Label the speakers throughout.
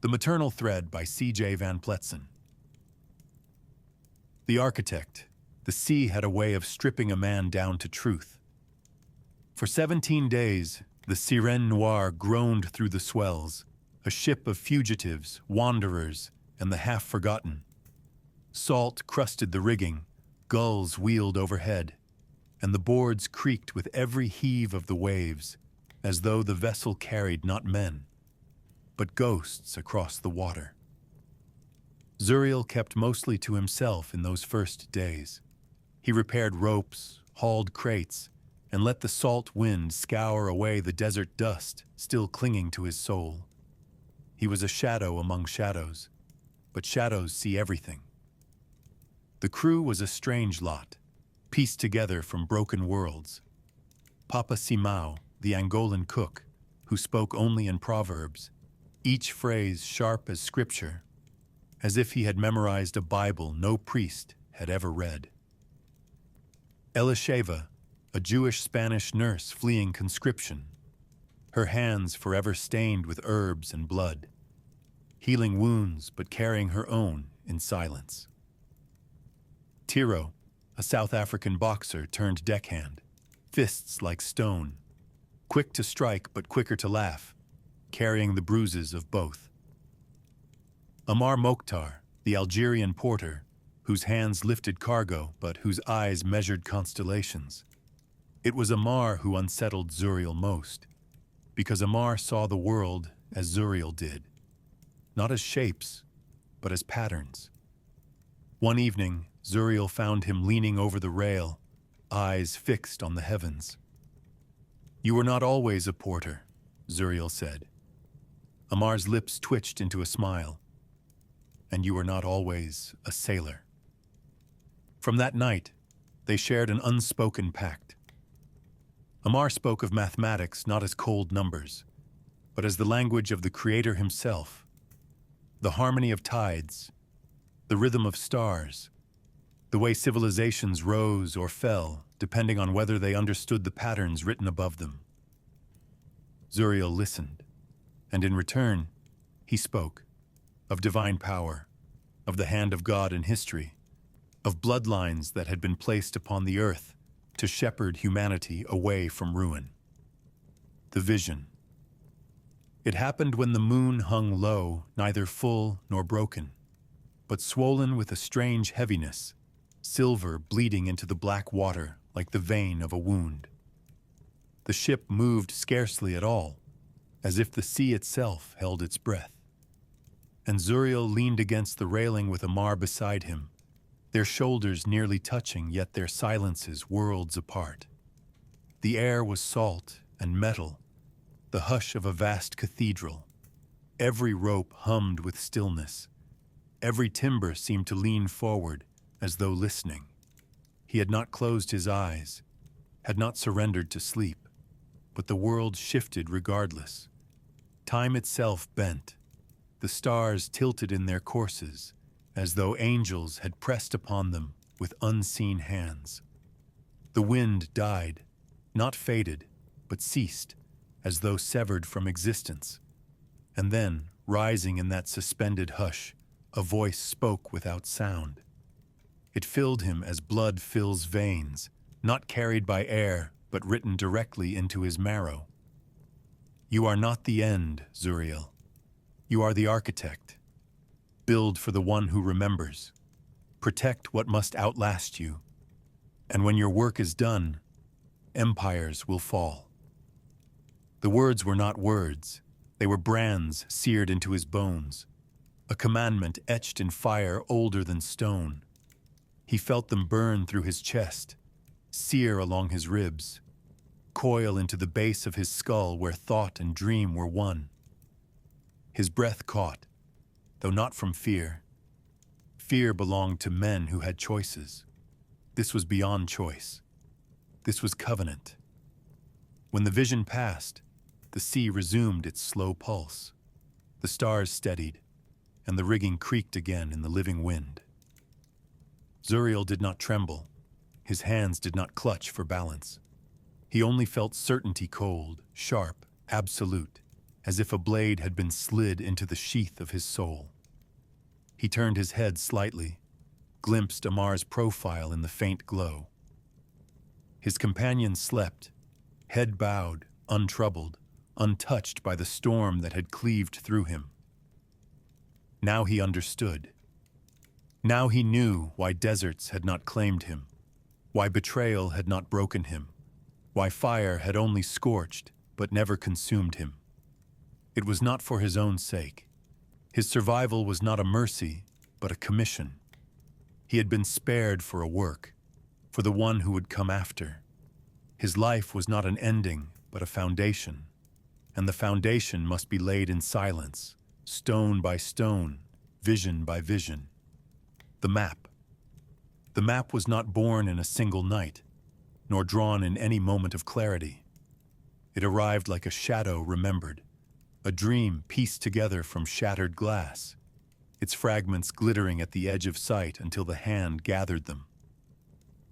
Speaker 1: The Maternal Thread by C.J. Van Pletsen. The architect, the sea had a way of stripping a man down to truth. For 17 days, the Sirène Noire groaned through the swells, a ship of fugitives, wanderers, and the half-forgotten. Salt crusted the rigging, gulls wheeled overhead, and the boards creaked with every heave of the waves, as though the vessel carried not men, but ghosts across the water. Zuriel kept mostly to himself in those first days. He repaired ropes, hauled crates, and let the salt wind scour away the desert dust still clinging to his soul. He was a shadow among shadows, but shadows see everything. The crew was a strange lot, pieced together from broken worlds. Papa Simao, the Angolan cook, who spoke only in proverbs, each phrase sharp as scripture, as if he had memorized a Bible no priest had ever read. Elisheva, a Jewish Spanish nurse fleeing conscription, her hands forever stained with herbs and blood, healing wounds but carrying her own in silence. Tiro, a South African boxer turned deckhand, fists like stone, quick to strike but quicker to laugh, carrying the bruises of both. Amar Mokhtar, the Algerian porter, whose hands lifted cargo but whose eyes measured constellations. It was Amar who unsettled Zuriel most, because Amar saw the world as Zuriel did, not as shapes, but as patterns. One evening, Zuriel found him leaning over the rail, eyes fixed on the heavens. "You were not always a porter," Zuriel said. Amar's lips twitched into a smile. "And you were not always a sailor." From that night, they shared an unspoken pact. Amar spoke of mathematics not as cold numbers, but as the language of the Creator himself, the harmony of tides, the rhythm of stars, the way civilizations rose or fell depending on whether they understood the patterns written above them. Zuriel listened, and in return, he spoke of divine power, of the hand of God in history, of bloodlines that had been placed upon the earth to shepherd humanity away from ruin. The vision. It happened when the moon hung low, neither full nor broken, but swollen with a strange heaviness, silver bleeding into the black water like the vein of a wound. The ship moved scarcely at all, as if the sea itself held its breath. And Zuriel leaned against the railing with Amar beside him, their shoulders nearly touching, yet their silences worlds apart. The air was salt and metal, the hush of a vast cathedral. Every rope hummed with stillness. Every timber seemed to lean forward as though listening. He had not closed his eyes, had not surrendered to sleep, but the world shifted regardless. Time itself bent. The stars tilted in their courses, as though angels had pressed upon them with unseen hands. The wind died, not faded, but ceased, as though severed from existence. And then, rising in that suspended hush, a voice spoke without sound. It filled him as blood fills veins, not carried by air, but written directly into his marrow. "You are not the end, Zuriel. You are the architect. Build for the one who remembers. Protect what must outlast you. And when your work is done, empires will fall." The words were not words. They were brands seared into his bones, a commandment etched in fire older than stone. He felt them burn through his chest, sear along his ribs, coil into the base of his skull where thought and dream were one. His breath caught, though not from fear. Fear belonged to men who had choices. This was beyond choice. This was covenant. When the vision passed, the sea resumed its slow pulse. The stars steadied, and the rigging creaked again in the living wind. Zuriel did not tremble. His hands did not clutch for balance. He only felt certainty cold, sharp, absolute. as if a blade had been slid into the sheath of his soul. He turned his head slightly, glimpsed Amar's profile in the faint glow. His companion slept, head bowed, untroubled, untouched by the storm that had cleaved through him. Now he understood. Now he knew why deserts had not claimed him, why betrayal had not broken him, why fire had only scorched but never consumed him. It was not for his own sake. His survival was not a mercy, but a commission. He had been spared for a work, for the one who would come after. His life was not an ending, but a foundation, and the foundation must be laid in silence, stone by stone, vision by vision. The map. The map was not born in a single night, nor drawn in any moment of clarity. It arrived like a shadow remembered, a dream pieced together from shattered glass, its fragments glittering at the edge of sight until the hand gathered them.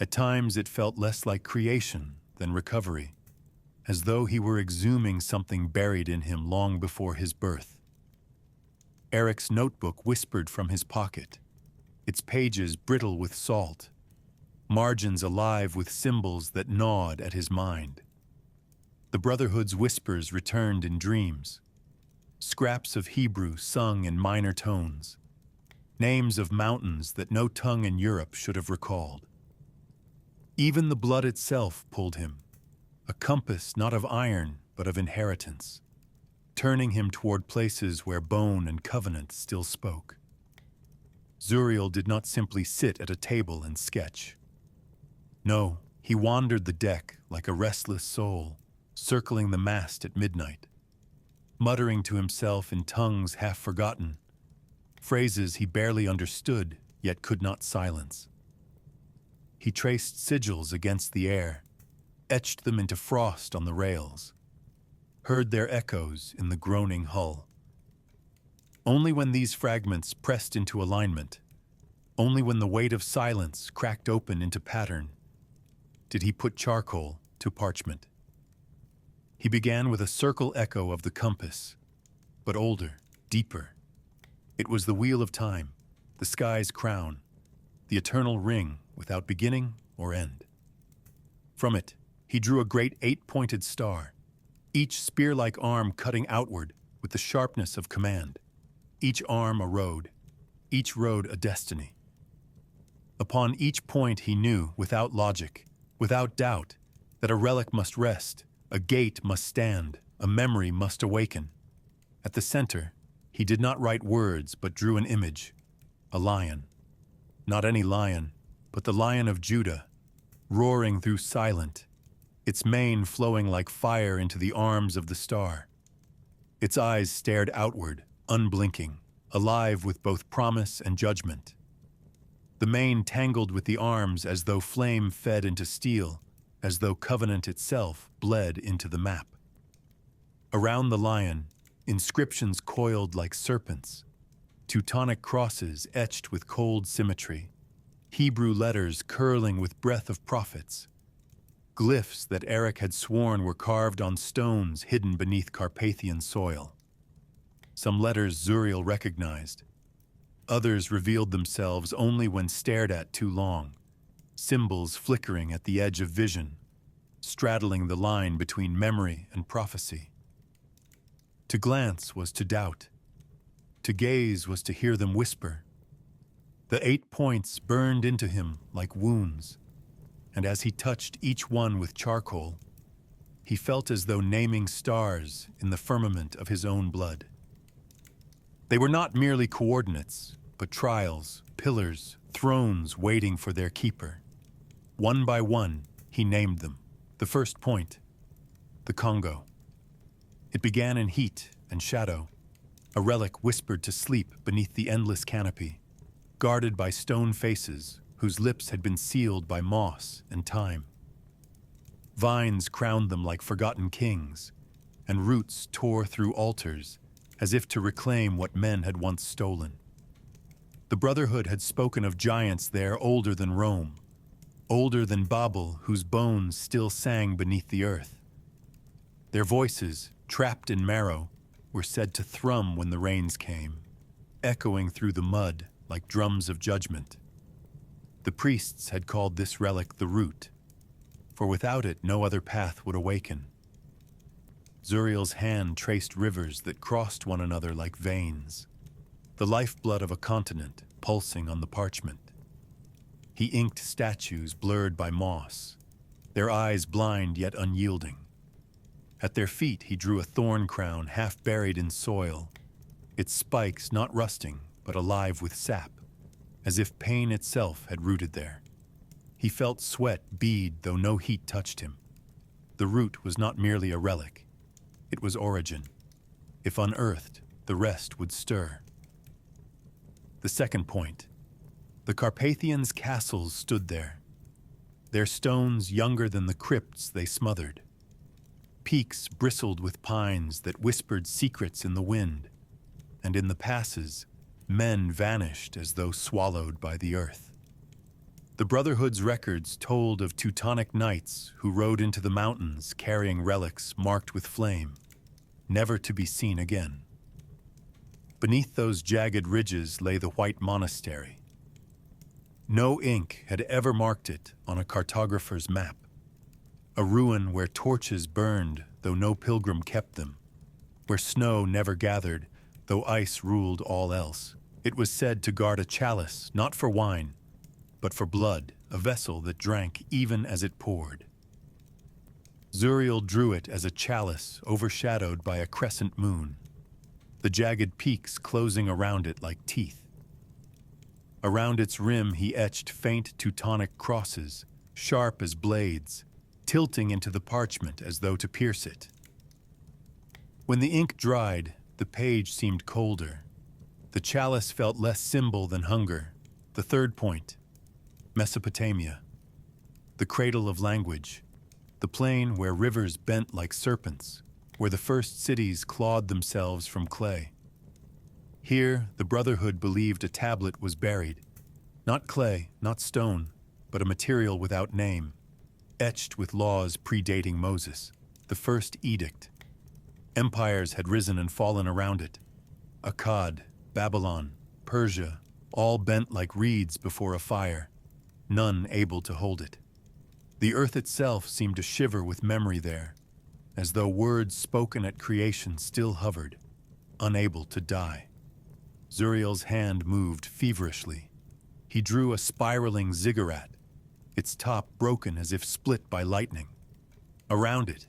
Speaker 1: At times it felt less like creation than recovery, as though he were exhuming something buried in him long before his birth. Eric's notebook whispered from his pocket, its pages brittle with salt, margins alive with symbols that gnawed at his mind. The Brotherhood's whispers returned in dreams, scraps of Hebrew sung in minor tones, names of mountains that no tongue in Europe should have recalled. Even the blood itself pulled him, a compass not of iron but of inheritance, turning him toward places where bone and covenant still spoke. Zuriel did not simply sit at a table and sketch. No, he wandered the deck like a restless soul, circling the mast at midnight, muttering to himself in tongues half forgotten, phrases he barely understood yet could not silence. He traced sigils against the air, etched them into frost on the rails, heard their echoes in the groaning hull. Only when these fragments pressed into alignment, only when the weight of silence cracked open into pattern, did he put charcoal to parchment. He began with a circle echo of the compass, but older, deeper. It was the wheel of time, the sky's crown, the eternal ring without beginning or end. From it, he drew a great 8-pointed star, each spear-like arm cutting outward with the sharpness of command, each arm a road, each road a destiny. Upon each point he knew, without logic, without doubt, that a relic must rest, a gate must stand, a memory must awaken. At the center, he did not write words but drew an image, a lion. Not any lion, but the Lion of Judah, roaring through silent, its mane flowing like fire into the arms of the star. Its eyes stared outward, unblinking, alive with both promise and judgment. The mane tangled with the arms as though flame fed into steel, as though covenant itself bled into the map. Around the lion, inscriptions coiled like serpents, Teutonic crosses etched with cold symmetry, Hebrew letters curling with breath of prophets, glyphs that Eric had sworn were carved on stones hidden beneath Carpathian soil. Some letters Zuriel recognized. Others revealed themselves only when stared at too long, symbols flickering at the edge of vision, straddling the line between memory and prophecy. To glance was to doubt. To gaze was to hear them whisper. The 8 points burned into him like wounds, and as he touched each one with charcoal, he felt as though naming stars in the firmament of his own blood. They were not merely coordinates, but trials, pillars, thrones waiting for their keeper. One by one, he named them. The first point, the Congo. It began in heat and shadow, a relic whispered to sleep beneath the endless canopy, guarded by stone faces whose lips had been sealed by moss and time. Vines crowned them like forgotten kings, and roots tore through altars as if to reclaim what men had once stolen. The Brotherhood had spoken of giants there older than Rome, older than Babel, whose bones still sang beneath the earth. Their voices, trapped in marrow, were said to thrum when the rains came, echoing through the mud like drums of judgment. The priests had called this relic the root, for without it no other path would awaken. Zuriel's hand traced rivers that crossed one another like veins, the lifeblood of a continent pulsing on the parchment. He inked statues blurred by moss, their eyes blind yet unyielding. At their feet he drew a thorn crown half buried in soil, its spikes not rusting but alive with sap, as if pain itself had rooted there. He felt sweat bead though no heat touched him. The root was not merely a relic, it was origin. If unearthed, the rest would stir. The second point. The Carpathians' castles stood there, their stones younger than the crypts they smothered. Peaks bristled with pines that whispered secrets in the wind, and in the passes, men vanished as though swallowed by the earth. The Brotherhood's records told of Teutonic knights who rode into the mountains carrying relics marked with flame, never to be seen again. Beneath those jagged ridges lay the White Monastery. No ink had ever marked it on a cartographer's map. A ruin where torches burned, though no pilgrim kept them, where snow never gathered, though ice ruled all else. It was said to guard a chalice, not for wine, but for blood, a vessel that drank even as it poured. Zuriel drew it as a chalice overshadowed by a crescent moon, the jagged peaks closing around it like teeth. Around its rim he etched faint Teutonic crosses, sharp as blades, tilting into the parchment as though to pierce it. When the ink dried, the page seemed colder. The chalice felt less symbol than hunger. The third point. Mesopotamia. The cradle of language. The plain where rivers bent like serpents, where the first cities clawed themselves from clay. Here, the Brotherhood believed a tablet was buried. Not clay, not stone, but a material without name, etched with laws predating Moses, the first edict. Empires had risen and fallen around it. Akkad, Babylon, Persia, all bent like reeds before a fire, none able to hold it. The earth itself seemed to shiver with memory there, as though words spoken at creation still hovered, unable to die. Zuriel's hand moved feverishly. He drew a spiraling ziggurat, its top broken as if split by lightning. Around it,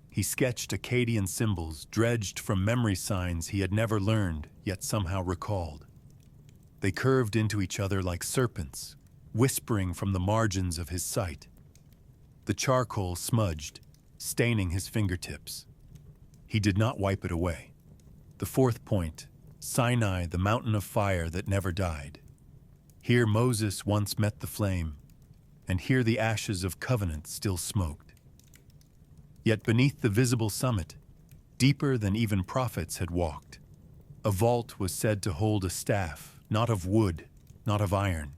Speaker 1: he sketched Akkadian symbols dredged from memory signs he had never learned, yet somehow recalled. They curved into each other like serpents, whispering from the margins of his sight. The charcoal smudged, staining his fingertips. He did not wipe it away. The fourth point, Sinai, the mountain of fire that never died. Here Moses once met the flame, and here the ashes of covenant still smoked. Yet beneath the visible summit, deeper than even prophets had walked, a vault was said to hold a staff, not of wood, not of iron,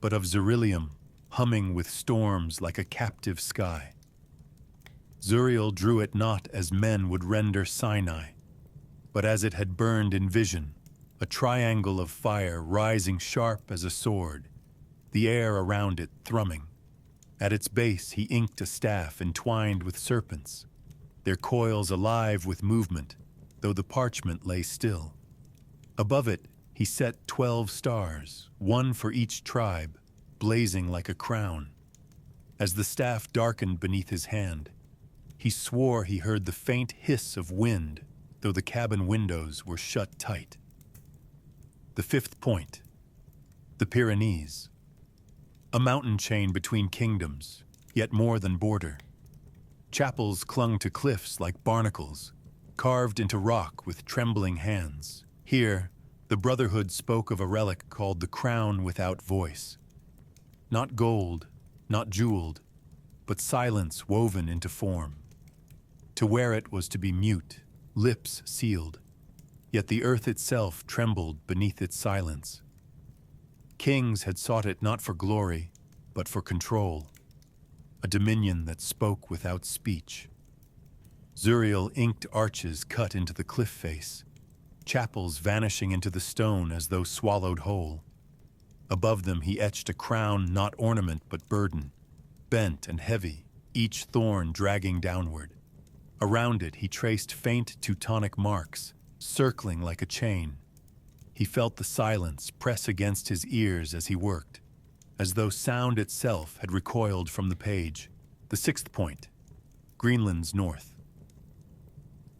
Speaker 1: but of beryllium, humming with storms like a captive sky. Zuriel drew it not as men would render Sinai, but as it had burned in vision, a triangle of fire rising sharp as a sword, the air around it thrumming. At its base he inked a staff entwined with serpents, their coils alive with movement, though the parchment lay still. Above it he set 12 stars, one for each tribe, blazing like a crown. As the staff darkened beneath his hand, he swore he heard the faint hiss of wind, though the cabin windows were shut tight. The fifth point, the Pyrenees. A mountain chain between kingdoms, yet more than border. Chapels clung to cliffs like barnacles, carved into rock with trembling hands. Here, the Brotherhood spoke of a relic called the crown without voice. Not gold, not jeweled, but silence woven into form. To wear it was to be mute, lips sealed, yet the earth itself trembled beneath its silence. Kings had sought it not for glory, but for control, a dominion that spoke without speech. Zuriel inked arches cut into the cliff face, chapels vanishing into the stone as though swallowed whole. Above them he etched a crown not ornament but burden, bent and heavy, each thorn dragging downward. Around it he traced faint Teutonic marks, circling like a chain. He felt the silence press against his ears as he worked, as though sound itself had recoiled from the page. The 6th point, Greenland's north.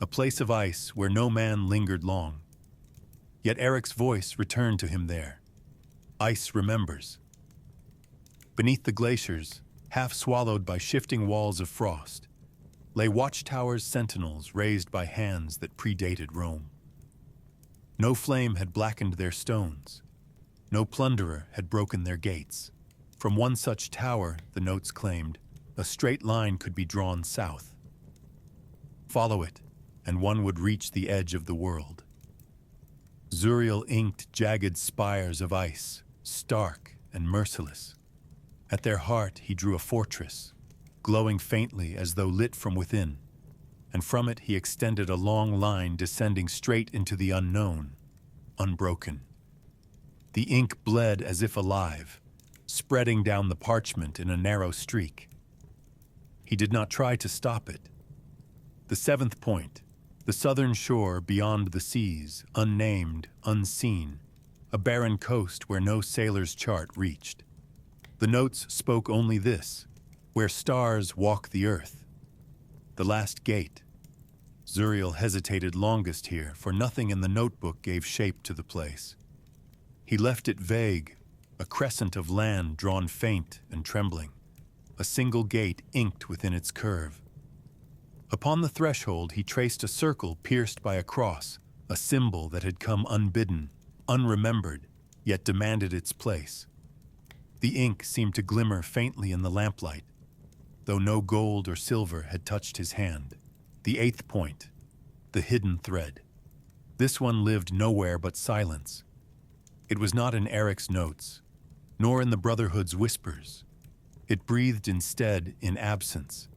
Speaker 1: A place of ice where no man lingered long. Yet Eric's voice returned to him there. Ice remembers. Beneath the glaciers, half swallowed by shifting walls of frost, lay watchtowers sentinels raised by hands that predated Rome. No flame had blackened their stones. No plunderer had broken their gates. From one such tower, the notes claimed, a straight line could be drawn south. Follow it, and one would reach the edge of the world. Zuriel inked jagged spires of ice, stark and merciless. At their heart he drew a fortress, glowing faintly as though lit from within, and from it he extended a long line descending straight into the unknown, unbroken. The ink bled as if alive, spreading down the parchment in a narrow streak. He did not try to stop it. The 7th point, the southern shore beyond the seas, unnamed, unseen, a barren coast where no sailor's chart reached. The notes spoke only this, where stars walk the earth. The last gate. Zuriel hesitated longest here, for nothing in the notebook gave shape to the place. He left it vague, a crescent of land drawn faint and trembling, a single gate inked within its curve. Upon the threshold he traced a circle pierced by a cross, a symbol that had come unbidden, unremembered, yet demanded its place. The ink seemed to glimmer faintly in the lamplight, though no gold or silver had touched his hand. The 8th point, the hidden thread. This one lived nowhere but silence. It was not in Eric's notes, nor in the Brotherhood's whispers. It breathed instead in absence,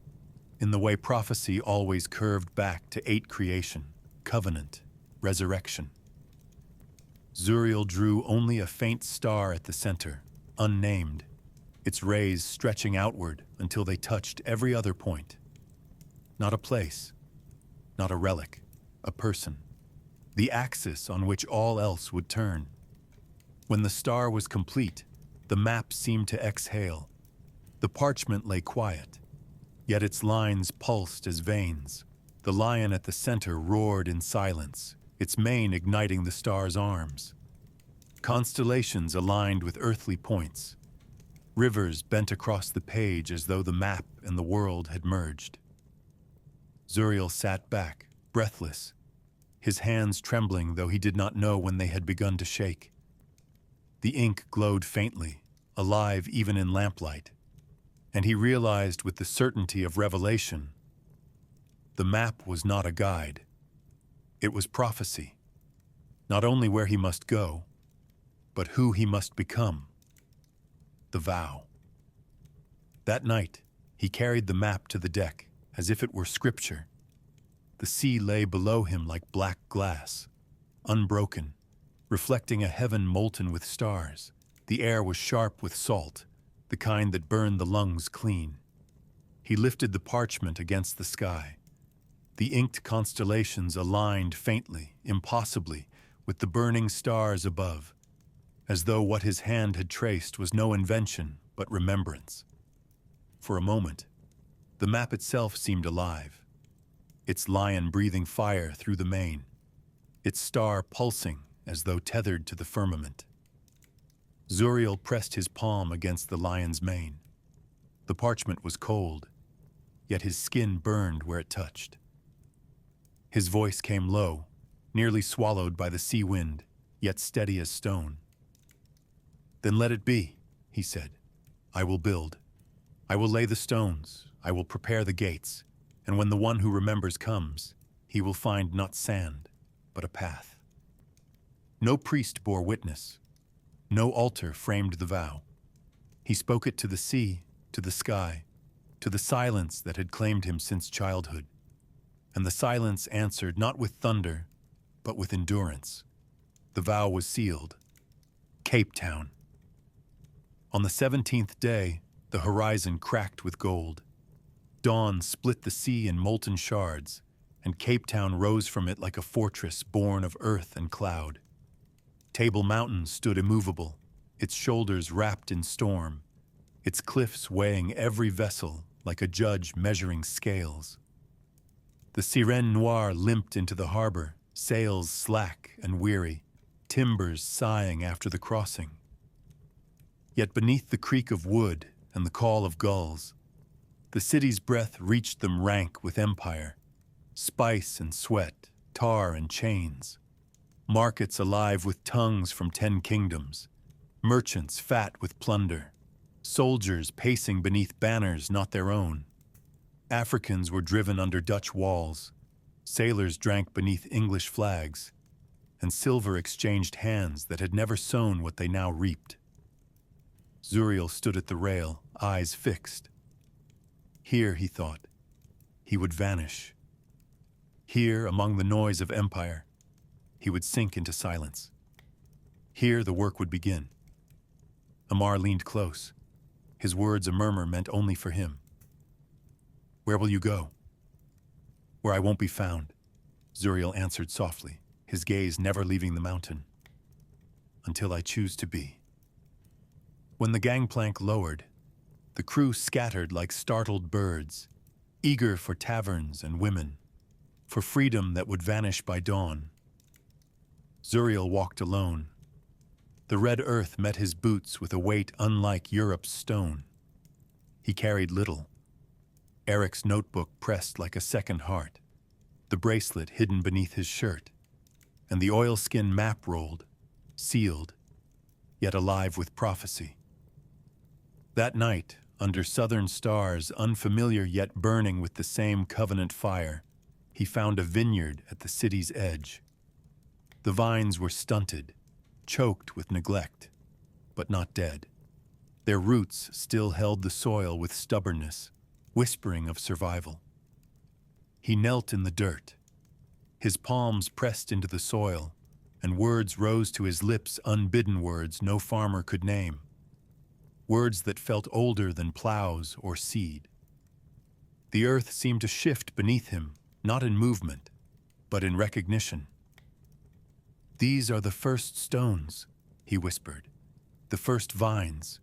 Speaker 1: in the way prophecy always curved back to 8 creation, covenant, resurrection. Zuriel drew only a faint star at the center, unnamed, its rays stretching outward until they touched every other point. Not a place, not a relic, a person, the axis on which all else would turn. When the star was complete, the map seemed to exhale. The parchment lay quiet, yet its lines pulsed as veins. The lion at the center roared in silence, its mane igniting the star's arms. Constellations aligned with earthly points. Rivers bent across the page as though the map and the world had merged. Zuriel sat back, breathless, his hands trembling though he did not know when they had begun to shake. The ink glowed faintly, alive even in lamplight, and he realized with the certainty of revelation, the map was not a guide. It was prophecy, not only where he must go, but who he must become. The vow. That night, he carried the map to the deck, as if it were scripture. The sea lay below him like black glass, unbroken, reflecting a heaven molten with stars. The air was sharp with salt, the kind that burned the lungs clean. He lifted the parchment against the sky. The inked constellations aligned faintly, impossibly, with the burning stars above, as though what his hand had traced was no invention but remembrance. For a moment, the map itself seemed alive, its lion breathing fire through the mane, its star pulsing as though tethered to the firmament. Zuriel pressed his palm against the lion's mane. The parchment was cold, yet his skin burned where it touched. His voice came low, nearly swallowed by the sea wind, yet steady as stone. "Then let it be," he said. "I will build. I will lay the stones. I will prepare the gates. And when the one who remembers comes, he will find not sand, but a path." No priest bore witness. No altar framed the vow. He spoke it to the sea, to the sky, to the silence that had claimed him since childhood. and the silence answered not with thunder, but with endurance. The vow was sealed. Cape Town. On the 17th day, the horizon cracked with gold. Dawn split the sea in molten shards, and Cape Town rose from it like a fortress born of earth and cloud. Table Mountain stood immovable, its shoulders wrapped in storm, its cliffs weighing every vessel like a judge measuring scales. The Sirène Noire limped into the harbor, sails slack and weary, timbers sighing after the crossing. Yet beneath the creak of wood and the call of gulls, the city's breath reached them rank with empire, spice and sweat, tar and chains, markets alive with tongues from 10 kingdoms, merchants fat with plunder, soldiers pacing beneath banners not their own. Africans were driven under Dutch walls, sailors drank beneath English flags, and silver exchanged hands that had never sown what they now reaped. Zuriel stood at the rail, eyes fixed. Here, he thought, he would vanish. Here, among the noise of empire, he would sink into silence. Here the work would begin. Amar leaned close, his words a murmur meant only for him. "Where will you go?" "Where I won't be found," Zuriel answered softly, his gaze never leaving the mountain. "Until I choose to be." When the gangplank lowered, the crew scattered like startled birds, eager for taverns and women, for freedom that would vanish by dawn. Zuriel walked alone. The red earth met his boots with a weight unlike Europe's stone. He carried little. Eric's notebook pressed like a second heart, the bracelet hidden beneath his shirt, and the oilskin map rolled, sealed, yet alive with prophecy. That night, under southern stars, unfamiliar yet burning with the same covenant fire, he found a vineyard at the city's edge. The vines were stunted, choked with neglect, but not dead. Their roots still held the soil with stubbornness, whispering of survival. He knelt in the dirt, his palms pressed into the soil, and words rose to his lips, unbidden words no farmer could name. Words that felt older than plows or seed. The earth seemed to shift beneath him, not in movement, but in recognition. "These are the first stones," he whispered, "the first vines.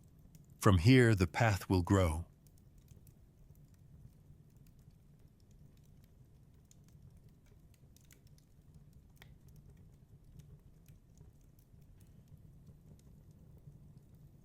Speaker 1: From here the path will grow."